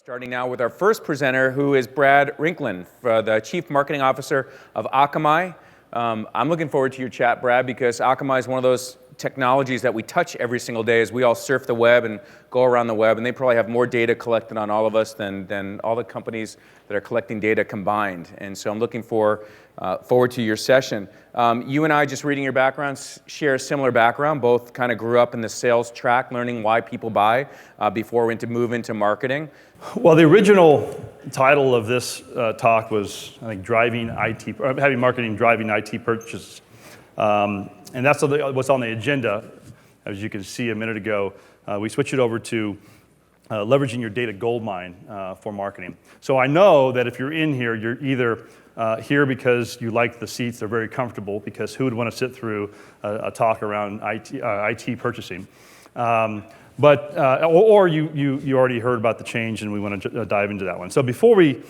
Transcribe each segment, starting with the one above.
Starting now with our first presenter, who is Brad Rinklin, the Chief Marketing Officer of Akamai. I'm looking forward to your chat, Brad, because Akamai is one of those technologies that we touch every single day as we all surf the web and go around the web, and they probably have more data collected on all of us than all the companies that are collecting data combined. And so I'm looking forward to your session. You and I, just reading your backgrounds, share a similar background. Both kind of grew up in the sales track, learning why people buy before we move into marketing. Well, the original title of this talk was, I think, having marketing driving IT purchases. And that's what's on the agenda. As you can see a minute ago, we switched it over to leveraging your data goldmine for marketing. So I know that if you're in here, you're either here because you like the seats, they're very comfortable, because who would want to sit through a talk around IT purchasing? Or you already heard about the change and we want to dive into that one. So before we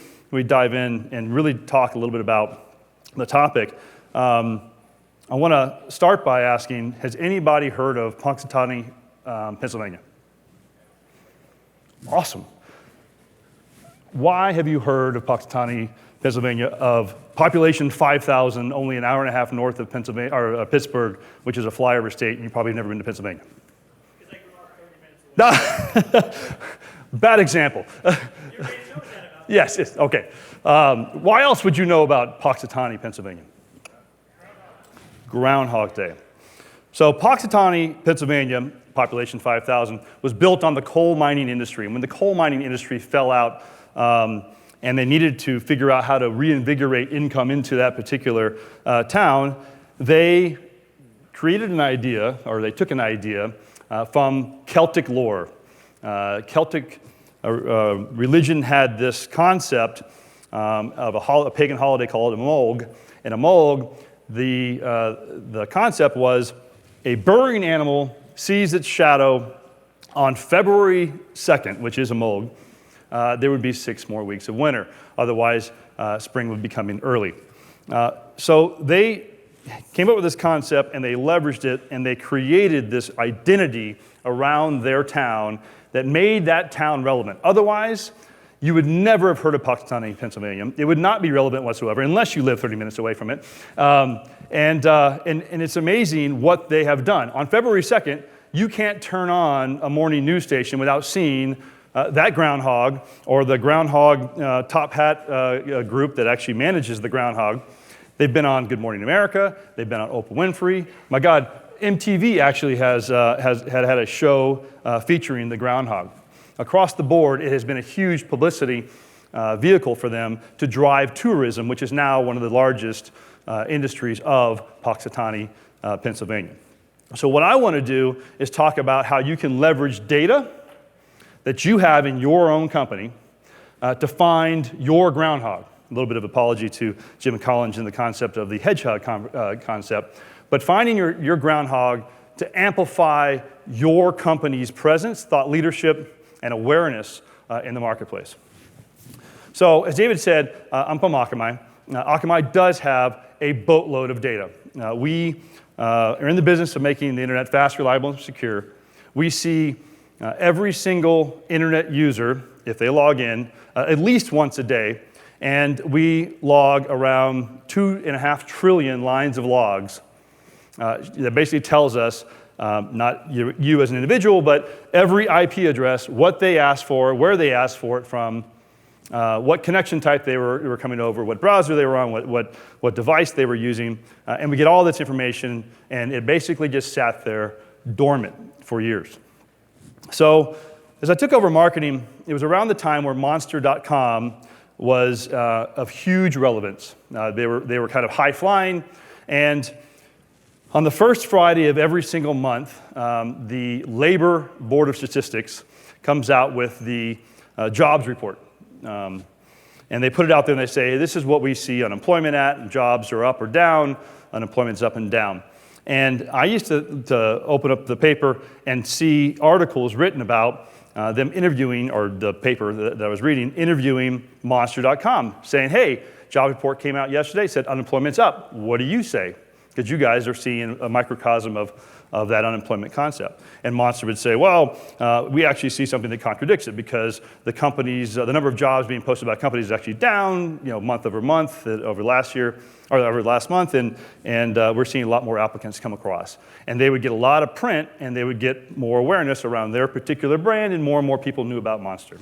dive in and really talk a little bit about the topic, I want to start by asking, has anybody heard of Punxsutawney, Pennsylvania? Awesome. Why have you heard of Punxsutawney, Pennsylvania, of population 5,000, only an hour and a half north of Pennsylvania, or Pittsburgh, which is a flyover state, and you've probably never been to Pennsylvania? Because I grew up 30 minutes away. Bad example. You're going to know that about me. Yes, okay. Why else would you know about Punxsutawney, Pennsylvania? Groundhog Day. So Punxsutawney, Pennsylvania, population 5,000, was built on the coal mining industry. And when the coal mining industry fell out and they needed to figure out how to reinvigorate income into that particular town, they created an idea, or they took an idea from Celtic lore. Celtic religion had this concept of a pagan holiday called a Moog. And a Moog, the concept was a burying animal sees its shadow on February 2nd, which is a Moog. There would be 6 more weeks of winter. Otherwise, spring would be coming early. So they came up with this concept and they leveraged it and they created this identity around their town that made that town relevant. Otherwise, you would never have heard of Punxsutawney, Pennsylvania. It would not be relevant whatsoever unless you live 30 minutes away from it. And it's amazing what they have done. On February 2nd, you can't turn on a morning news station without seeing that Groundhog, or the Groundhog Top Hat group that actually manages the Groundhog. They've been on Good Morning America. They've been on Oprah Winfrey. My God, MTV actually has had a show featuring the Groundhog. Across the board, it has been a huge publicity vehicle for them to drive tourism, which is now one of the largest industries of Punxsutawney, Pennsylvania. So what I want to do is talk about how you can leverage data that you have in your own company to find your groundhog. A little bit of apology to Jim Collins in the concept of the hedgehog concept, but finding your groundhog to amplify your company's presence, thought leadership, and awareness in the marketplace. So, as David said, I'm from Akamai. Akamai does have a boatload of data. We are in the business of making the internet fast, reliable, and secure. We see every single internet user, if they log in, at least once a day, and we log around 2.5 trillion lines of logs. That basically tells us, not you as an individual, but every IP address, what they asked for, where they asked for it from, what connection type they were coming over, what browser they were on, what device they were using, and we get all this information, and it basically just sat there dormant for years. So as I took over marketing, it was around the time where Monster.com was of huge relevance. They were kind of high-flying, and on the first Friday of every single month, the Labor Board of Statistics comes out with the jobs report. And they put it out there and they say, this is what we see unemployment at, and jobs are up or down, unemployment's up and down. And I used to open up the paper and see articles written about them interviewing, or the paper that I was reading, interviewing Monster.com, saying, hey, job report came out yesterday, said unemployment's up. What do you say? Because you guys are seeing a microcosm of of that unemployment concept. And Monster would say, well, we actually see something that contradicts it because the companies, the number of jobs being posted by companies is actually down, month over month over last year, or over last month, and we're seeing a lot more applicants come across. And they would get a lot of print, and they would get more awareness around their particular brand, and more people knew about Monster.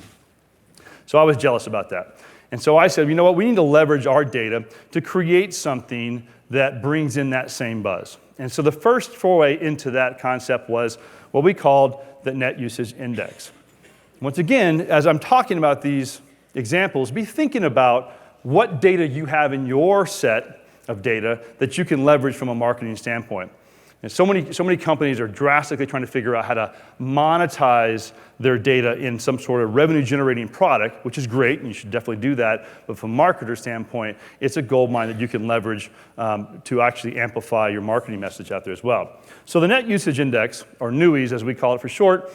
So I was jealous about that. And so I said, you know what, we need to leverage our data to create something that brings in that same buzz. And so the first foray into that concept was what we called the Net Usage Index. Once again, as I'm talking about these examples, be thinking about what data you have in your set of data that you can leverage from a marketing standpoint. And so many companies are drastically trying to figure out how to monetize their data in some sort of revenue-generating product, which is great, and you should definitely do that. But from a marketer standpoint, it's a gold mine that you can leverage to actually amplify your marketing message out there as well. So the Net Usage Index, or NUIs as we call it for short,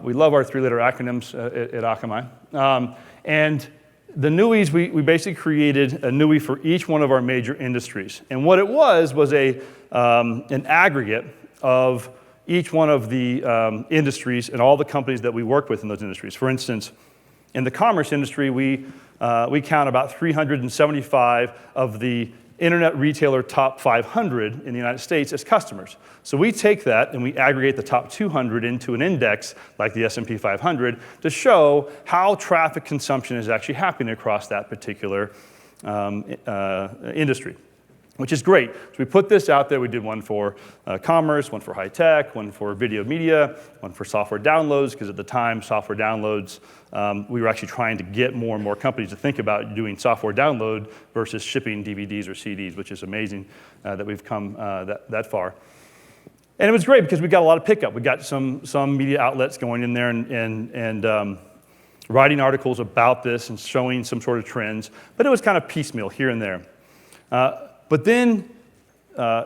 we love our three-letter acronyms at Akamai. And the NUIs, we basically created a NUI for each one of our major industries. And what it was an aggregate of each one of the industries and all the companies that we work with in those industries. For instance, in the commerce industry, we count about 375 of the internet retailer top 500 in the United States as customers. So we take that and we aggregate the top 200 into an index like the S&P 500 to show how traffic consumption is actually happening across that particular industry, which is great. So we put this out there. We did one for commerce, one for high tech, one for video media, one for software downloads, because at the time, software downloads, we were actually trying to get more and more companies to think about doing software download versus shipping DVDs or CDs, which is amazing that we've come that far. And it was great because we got a lot of pickup. We got some media outlets going in there and writing articles about this and showing some sort of trends, but it was kind of piecemeal here and there. But then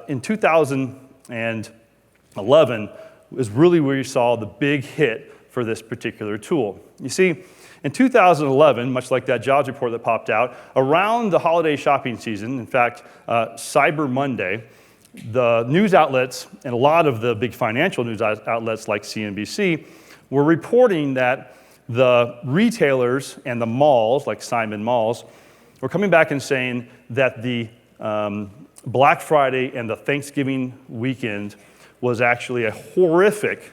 in 2011 was really where you saw the big hit for this particular tool. You see, in 2011, much like that jobs report that popped out, around the holiday shopping season, in fact, Cyber Monday, the news outlets and a lot of the big financial news outlets like CNBC were reporting that the retailers and the malls, like Simon Malls, were coming back and saying that the Black Friday and the Thanksgiving weekend was actually a horrific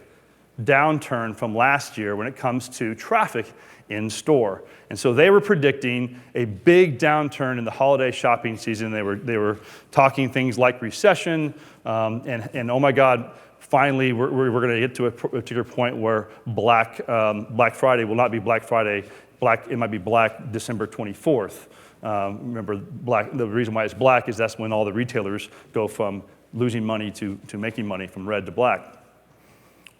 downturn from last year when it comes to traffic in store. And so they were predicting a big downturn in the holiday shopping season. They were talking things like recession, and oh my God, finally we're going to get to a particular point where Black Friday will not be Black Friday. It might be Black December 24th. Remember, the reason why it's black is that's when all the retailers go from losing money to making money, from red to black.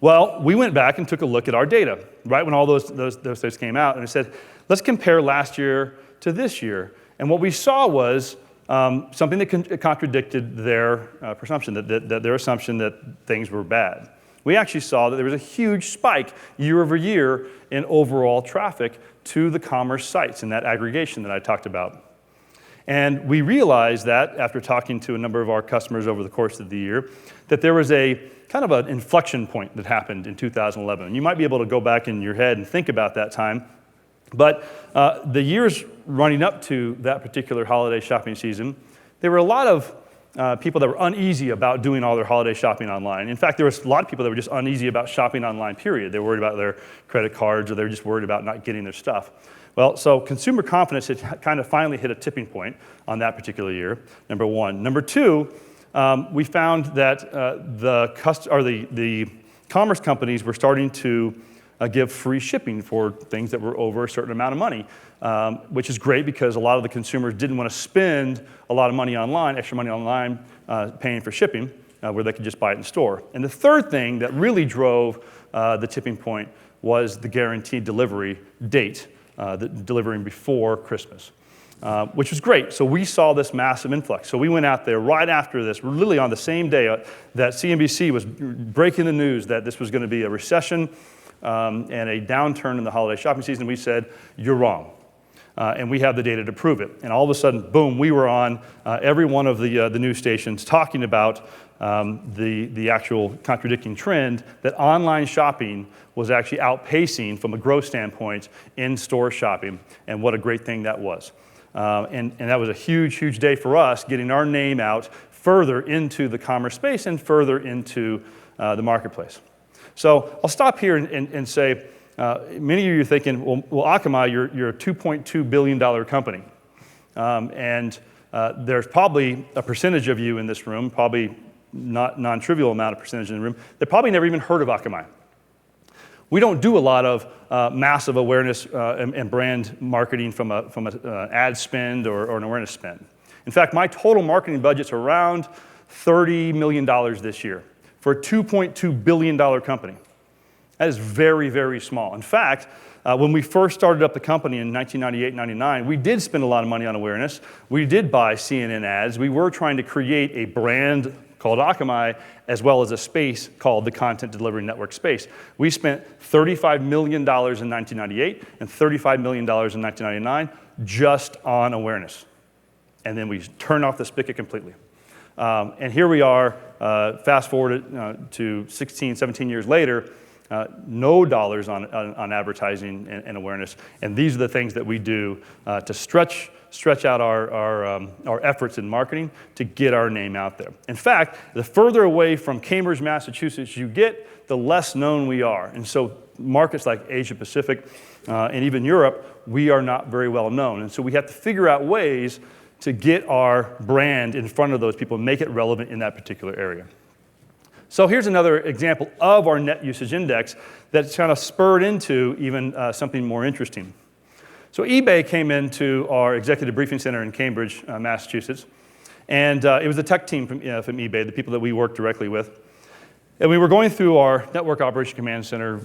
Well, we went back and took a look at our data, right when all those things came out, and we said, let's compare last year to this year. And what we saw was something that contradicted their presumption, that their assumption that things were bad. We actually saw that there was a huge spike year over year in overall traffic to the commerce sites in that aggregation that I talked about. And we realized that after talking to a number of our customers over the course of the year, that there was a kind of an inflection point that happened in 2011. And you might be able to go back in your head and think about that time. But the years running up to that particular holiday shopping season, there were a lot of people that were uneasy about doing all their holiday shopping online. In fact, there was a lot of people that were just uneasy about shopping online, period. They were worried about their credit cards, or they were just worried about not getting their stuff. Well, so consumer confidence had kind of finally hit a tipping point on that particular year, number one. Number two, we found that the commerce companies were starting to give free shipping for things that were over a certain amount of money, which is great because a lot of the consumers didn't want to spend a lot of money online, extra money online, paying for shipping, where they could just buy it in store. And the third thing that really drove the tipping point was the guaranteed delivery date, delivering before Christmas, which was great. So we saw this massive influx. So we went out there right after this, literally on the same day that CNBC was breaking the news that this was going to be a recession and a downturn in the holiday shopping season. We said, you're wrong. And we have the data to prove it. And all of a sudden, boom, we were on every one of the news stations talking about the actual contradicting trend that online shopping was actually outpacing, from a growth standpoint, in-store shopping, and what a great thing that was. And that was a huge, huge day for us, getting our name out further into the commerce space and further into the marketplace. So I'll stop here and say, many of you are thinking, well, Akamai, you're a $2.2 billion company. And there's probably a percentage of you in this room, probably not non-trivial amount of percentage in the room, that probably never even heard of Akamai. We don't do a lot of massive awareness and brand marketing from an ad spend or an awareness spend. In fact, my total marketing budget's around $30 million this year for a $2.2 billion company. That is very, very small. In fact, when we first started up the company in 1998-99, we did spend a lot of money on awareness. We did buy CNN ads. We were trying to create a brand called Akamai, as well as a space called the Content Delivery Network space. We spent $35 million in 1998 and $35 million in 1999 just on awareness. And then we turned off the spigot completely. And here we are, fast forward to 16, 17 years later, no dollars on advertising and awareness. And these are the things that we do to stretch out our efforts in marketing to get our name out there. In fact, the further away from Cambridge, Massachusetts you get, the less known we are. And so markets like Asia Pacific and even Europe, we are not very well known. And so we have to figure out ways to get our brand in front of those people and make it relevant in that particular area. So here's another example of our net usage index that's kind of spurred into even something more interesting. So eBay came into our executive briefing center in Cambridge, Massachusetts, and it was the tech team from eBay, the people that we work directly with. And we were going through our Network Operation Command Center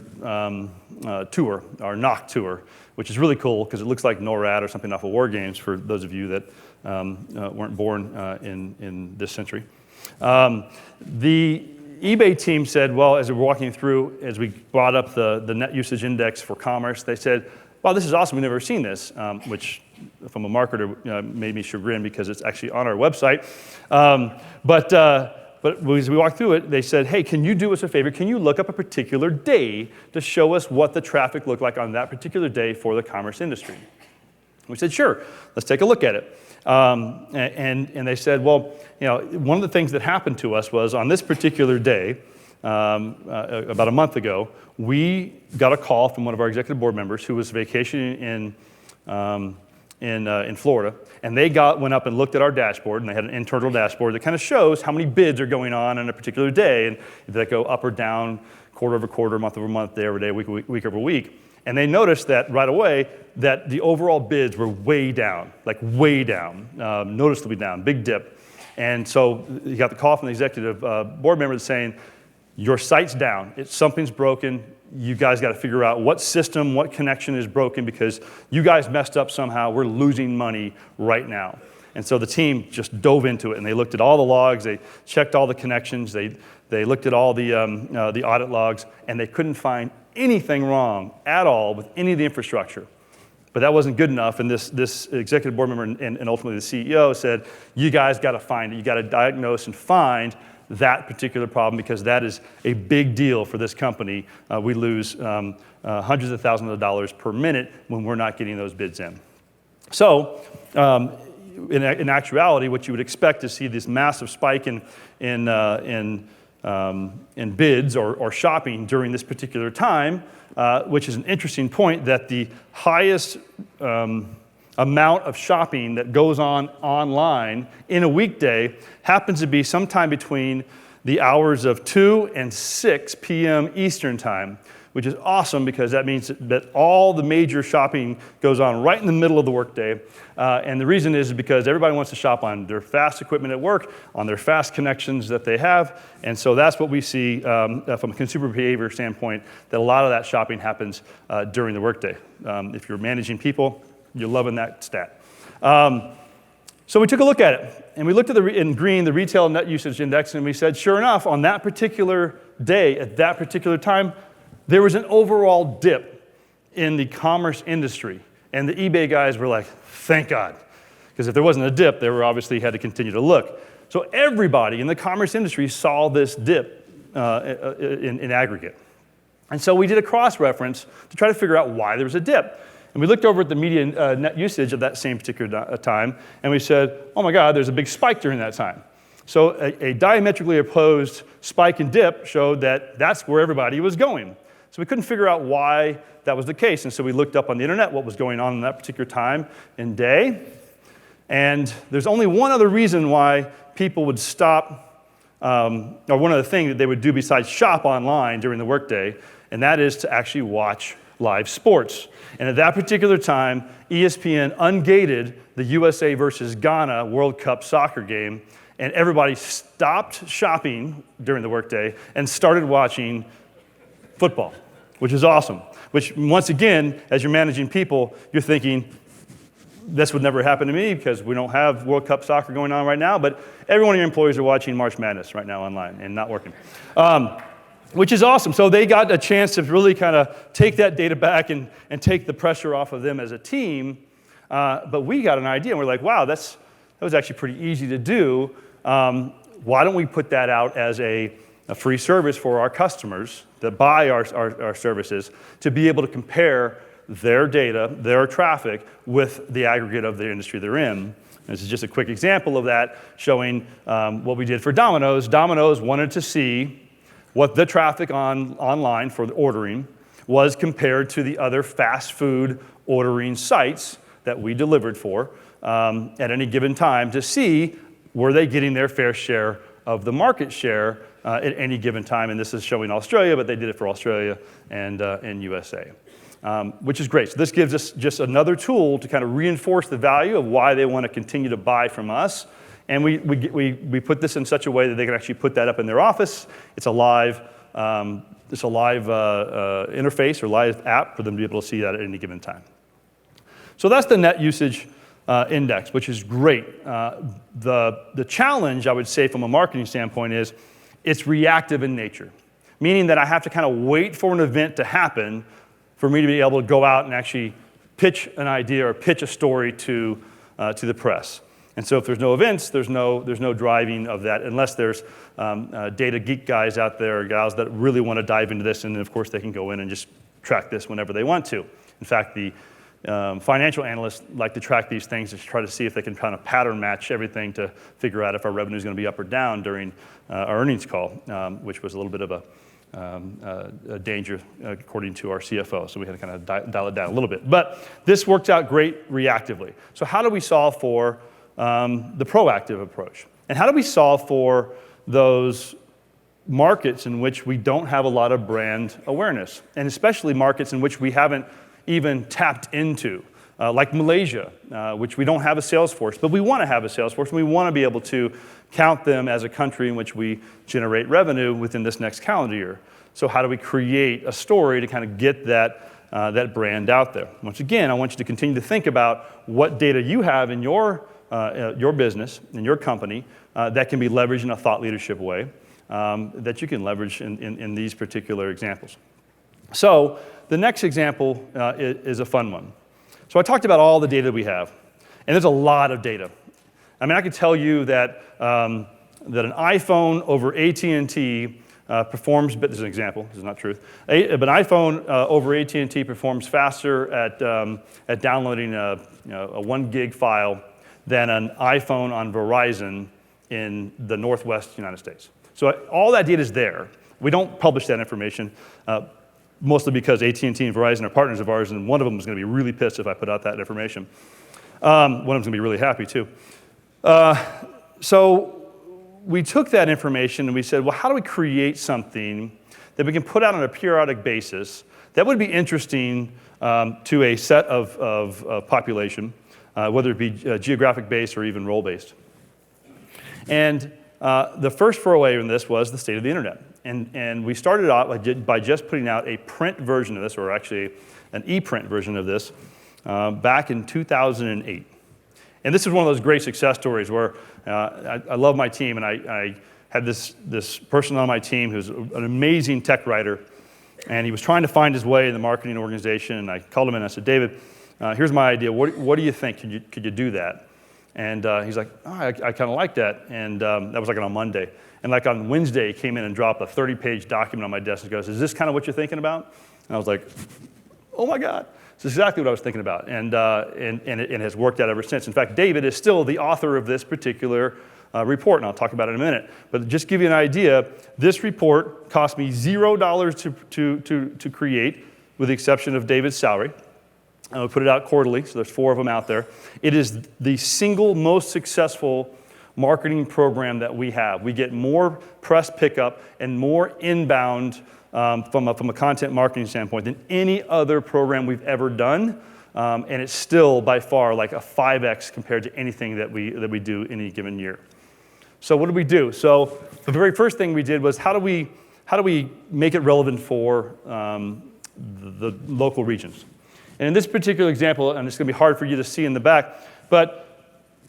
tour, our NOC tour, which is really cool because it looks like NORAD or something off of War Games for those of you that weren't born in this century. The eBay team said, well, as we were walking through, as we brought up the net usage index for commerce, they said, wow, this is awesome, we've never seen this, which from a marketer made me chagrin because it's actually on our website. But as we walked through it, they said, hey, can you do us a favor? Can you look up a particular day to show us what the traffic looked like on that particular day for the commerce industry? We said, sure, let's take a look at it. And they said, well, one of the things that happened to us was on this particular day, about a month ago, we got a call from one of our executive board members who was vacationing in Florida, and they went up and looked at our dashboard, and they had an internal dashboard that kind of shows how many bids are going on a particular day, and that go up or down, quarter over quarter, month over month, day over day, week over week. And they noticed that right away that the overall bids were way down, noticeably down, big dip. And so you got the call from the executive board member saying, your site's down, something's broken, you guys got to figure out what system, what connection is broken because you guys messed up somehow, we're losing money right now. And so the team just dove into it and they looked at all the logs, they checked all the connections, they looked at all the audit logs, and they couldn't find anything wrong at all with any of the infrastructure. But that wasn't good enough, and this executive board member and ultimately the CEO said, you guys got to find it. You got to diagnose and find that particular problem because that is a big deal for this company. We lose hundreds of thousands of dollars per minute when we're not getting those bids in. So in actuality, what you would expect to see this massive spike in bids or shopping during this particular time, which is an interesting point that the highest amount of shopping that goes on online in a weekday happens to be sometime between the hours of 2 and 6 p.m. Eastern time, which is awesome because that means that all the major shopping goes on right in the middle of the workday. And the reason is because everybody wants to shop on their fast equipment at work, on their fast connections that they have. And so that's what we see from a consumer behavior standpoint, that a lot of that shopping happens during the workday. If you're managing people, you're loving that stat. So we took a look at it, and we looked at in green, the retail net usage index, and we said, sure enough, on that particular day, at that particular time, there was an overall dip in the commerce industry. And the eBay guys were like, thank God. Because if there wasn't a dip, they were obviously had to continue to look. So everybody in the commerce industry saw this dip in aggregate. And so we did a cross-reference to try to figure out why there was a dip. And we looked over at the media net usage of that same particular time, and we said, oh my God, there's a big spike during that time. So a diametrically opposed spike and dip showed that that's where everybody was going. So we couldn't figure out why that was the case. And so we looked up on the internet what was going on in that particular time and day. And there's only one other reason why people would stop, or one other thing that they would do besides shop online during the workday, and that is to actually watch live sports. And at that particular time, ESPN ungated the USA versus Ghana World Cup soccer game, and everybody stopped shopping during the workday and started watching football, which is awesome. Which, once again, as you're managing people, you're thinking, this would never happen to me because we don't have World Cup soccer going on right now, but every one of your employees are watching March Madness right now online and not working. Which is awesome. So they got a chance to really kind of take that data back and take the pressure off of them as a team. But we got an idea, and we're like, wow, that was actually pretty easy to do. Why don't we put that out as a free service for our customers that buy our services to be able to compare their data, their traffic, with the aggregate of the industry they're in. This is just a quick example of that, showing what we did for Dominos. Dominos wanted to see what the traffic online for the ordering was compared to the other fast food ordering sites that we delivered for at any given time to see were they getting their fair share of the market share at any given time. And this is showing Australia, but they did it for Australia and USA, which is great. So this gives us just another tool to kind of reinforce the value of why they want to continue to buy from us. And we put this in such a way that they can actually put that up in their office. It's a live interface or live app for them to be able to see that at any given time. So that's the net usage index, which is great. The challenge, I would say, from a marketing standpoint is it's reactive in nature, meaning that I have to kind of wait for an event to happen for me to be able to go out and actually pitch an idea or pitch a story to the press. And so if there's no events, there's no driving of that, unless there's data geek guys out there or gals that really want to dive into this, and then of course they can go in and just track this whenever they want to. In fact, the financial analysts like to track these things to try to see if they can kind of pattern match everything to figure out if our revenue is going to be up or down during our earnings call, which was a little bit of a danger according to our CFO. So we had to kind of dial it down a little bit. But this worked out great reactively. So how do we solve for the proactive approach? And how do we solve for those markets in which we don't have a lot of brand awareness, and especially markets in which we haven't even tapped into, like Malaysia, which we don't have a sales force, but we want to have a sales force, and we want to be able to count them as a country in which we generate revenue within this next calendar year. So how do we create a story to kind of get that brand out there? Once again, I want you to continue to think about what data you have in your business, in your company, that can be leveraged in a thought leadership way, that you can leverage in these particular examples. So the next example is a fun one. So I talked about all the data we have, and there's a lot of data. I mean, I could tell you that an iPhone over AT&T performs, but this is an example, this is not truth, but an iPhone over AT&T performs faster at downloading a 1 gig file than an iPhone on Verizon in the Northwest United States. So all that data is there. We don't publish that information, mostly because AT&T and Verizon are partners of ours, and one of them is going to be really pissed if I put out that information. One of them's going to be really happy, too. So we took that information and we said, well, how do we create something that we can put out on a periodic basis that would be interesting to a set of population, whether it be geographic-based or even role-based? And the first foray in this was the state of the internet. And we started out by just putting out a print version of this, or actually an e-print version of this, back in 2008. And this is one of those great success stories where I love my team, and I had this person on my team who's an amazing tech writer, and he was trying to find his way in the marketing organization, and I called him in and I said, David, Here's my idea. What do you think? Could you do that? And he's like, oh, I kind of like that. And that was like on a Monday. And like on Wednesday, he came in and dropped a 30-page document on my desk and goes, is this kind of what you're thinking about? And I was like, oh my God. It's exactly what I was thinking about. And it has worked out ever since. In fact, David is still the author of this particular report, and I'll talk about it in a minute. But just to give you an idea, this report cost me $0 to create, with the exception of David's salary. We put it out quarterly, so there's 4 of them out there. It is the single most successful marketing program that we have. We get more press pickup and more inbound from a content marketing standpoint than any other program we've ever done. And it's still by far like a 5x compared to anything that we do in any given year. So what did we do? So the very first thing we did was how do we make it relevant for the local regions? And in this particular example, and it's going to be hard for you to see in the back, but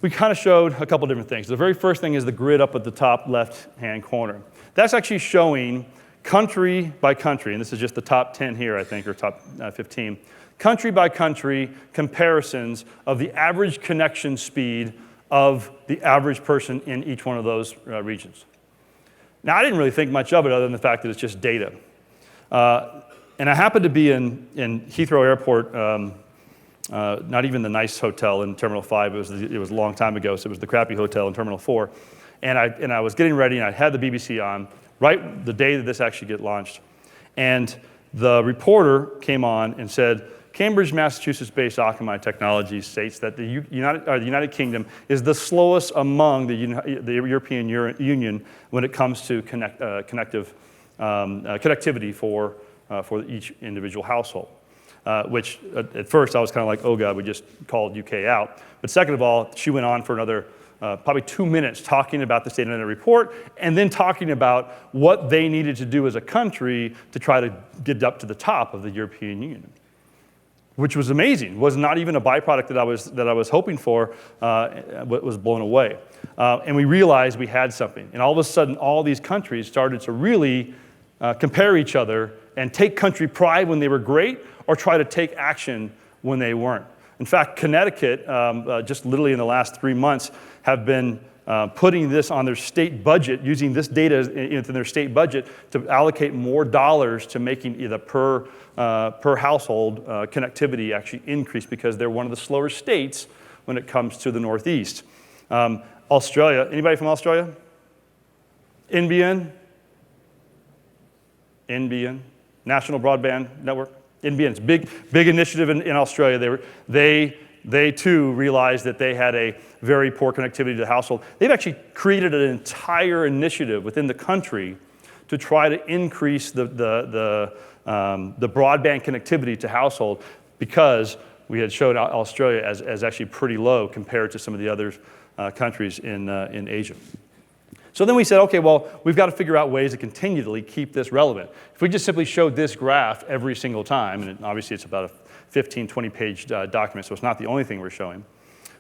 we kind of showed a couple different things. The very first thing is the grid up at the top left-hand corner. That's actually showing country by country, and this is just the top 10 here, I think, or top 15, country by country comparisons of the average connection speed of the average person in each one of those regions. Now, I didn't really think much of it other than the fact that it's just data. And I happened to be in Heathrow Airport, not even the nice hotel in Terminal 5. It was a long time ago, so it was the crappy hotel in Terminal 4. And I was getting ready, and I had the BBC on right the day that this actually get launched. And the reporter came on and said, Cambridge, Massachusetts-based Akamai Technologies states that the United Kingdom is the slowest among the European Union when it comes to connectivity for each individual household. Which at first I was kind of like, oh God, we just called UK out. But second of all, she went on for another probably 2 minutes talking about the State Internet Report and then talking about what they needed to do as a country to try to get up to the top of the European Union, which was amazing. It was not even a byproduct that I was hoping for. Was blown away. And we realized we had something. And all of a sudden, all these countries started to really compare each other and take country pride when they were great or try to take action when they weren't. In fact, Connecticut, just literally in the last 3 months, have been putting this on their state budget, using this data in their state budget to allocate more dollars to making either per household connectivity actually increase because they're one of the slower states when it comes to the Northeast. Australia, anybody from Australia? NBN? National Broadband Network? NBN, it's a big initiative in Australia. They too realized that they had a very poor connectivity to the household. They've actually created an entire initiative within the country to try to increase the broadband connectivity to household because we had showed Australia as actually pretty low compared to some of the other countries in Asia. So then we said, okay, well, we've got to figure out ways to continually keep this relevant. If we just simply showed this graph every single time, and obviously it's about a 15, 20-page document, so it's not the only thing we're showing.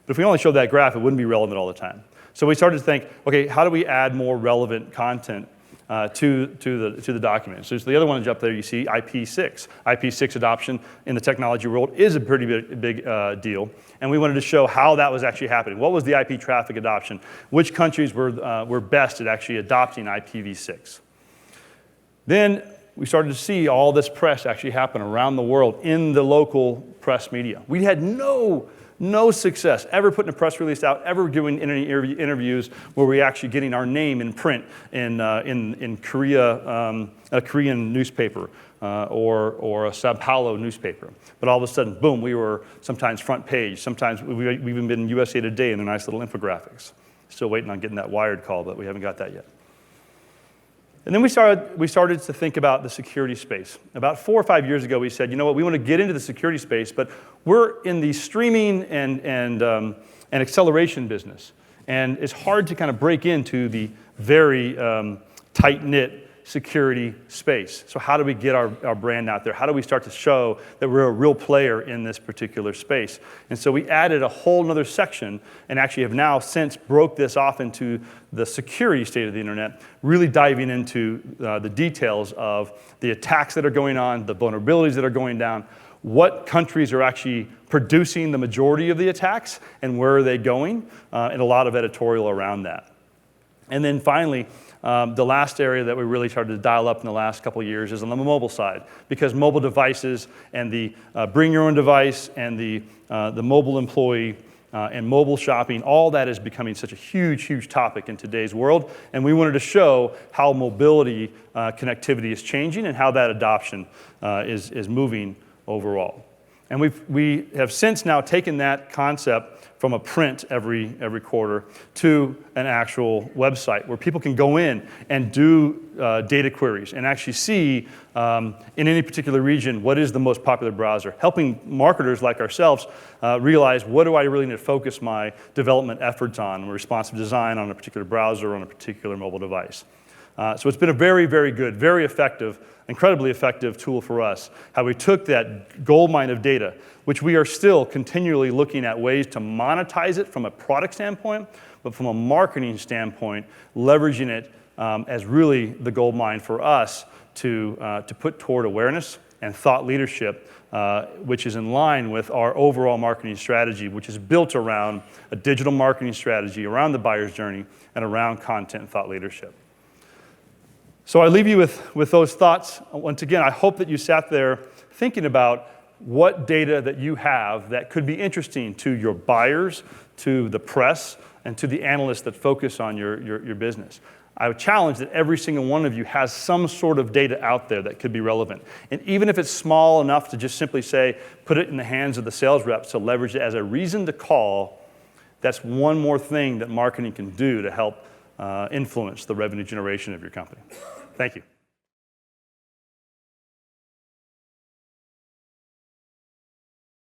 But if we only showed that graph, it wouldn't be relevant all the time. So we started to think, okay, how do we add more relevant content to the document? So the other one up there you see, IP6. IP6 adoption in the technology world is a pretty big deal. And we wanted to show how that was actually happening. What was the IP traffic adoption? Which countries were best at actually adopting IPv6? Then we started to see all this press actually happen around the world in the local press media. We had no success ever putting a press release out, ever doing any interviews where we're actually getting our name in print in Korea, a Korean newspaper or a Sao Paulo newspaper. But all of a sudden, boom, we were sometimes front page. Sometimes we've even been in USA Today in their nice little infographics. Still waiting on getting that Wired call, but we haven't got that yet. And then we started to think about the security space. About 4 or 5 years ago, we said, you know what, we want to get into the security space, but we're in the streaming and acceleration business. And it's hard to kind of break into the very tight-knit security space. So how do we get our brand out there? How do we start to show that we're a real player in this particular space? And so we added a whole nother section and actually have now since broke this off into the security state of the internet, really diving into the details of the attacks that are going on, the vulnerabilities that are going down, what countries are actually producing the majority of the attacks and where are they going, and a lot of editorial around that. And then finally, the last area that we really started to dial up in the last couple of years is on the mobile side, because mobile devices and the bring your own device and the mobile employee and mobile shopping, all that is becoming such a huge, huge topic in today's world. And we wanted to show how mobility connectivity is changing and how that adoption is moving overall. And we have since now taken that concept from a print every quarter to an actual website where people can go in and do data queries and actually see in any particular region what is the most popular browser, helping marketers like ourselves realize what do I really need to focus my development efforts on, responsive design on a particular browser, on a particular mobile device. So it's been a very, very good, very effective, incredibly effective tool for us, how we took that goldmine of data, which we are still continually looking at ways to monetize it from a product standpoint, but from a marketing standpoint, leveraging it as really the goldmine for us to put toward awareness and thought leadership, which is in line with our overall marketing strategy, which is built around a digital marketing strategy, around the buyer's journey, and around content and thought leadership. So I leave you with those thoughts. Once again, I hope that you sat there thinking about what data that you have that could be interesting to your buyers, to the press, and to the analysts that focus on your business. I would challenge that every single one of you has some sort of data out there that could be relevant. And even if it's small enough to just simply say, put it in the hands of the sales reps to leverage it as a reason to call, that's one more thing that marketing can do to help influence the revenue generation of your company. Thank you.